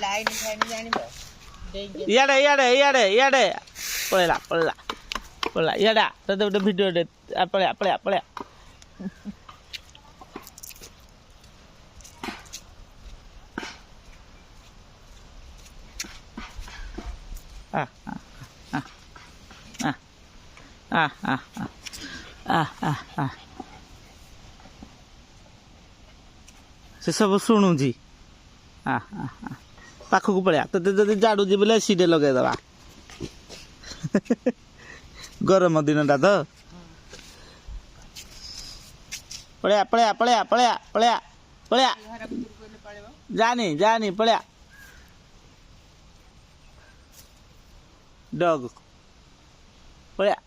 line fine ଜାଣିବ ଇଆଡ଼େ ପଳେଇଲା ଇଆଡ଼େ ତତେ ଗୋଟେ ଭିଡ଼ିଓଟେ ପଳେଆ ସେ ସବୁ ଶୁଣୁଛି ପାଖକୁ ପଳେଆ ତତେ ଯଦି ଜାଡୁଛି ବୋଲେ ସିଟେ ଲଗେଇଦବା ଗରମ ଦିନଟା ତ ପଳେଆ ଜାନି ପଳେଆ ଡଗ ପଳେଆ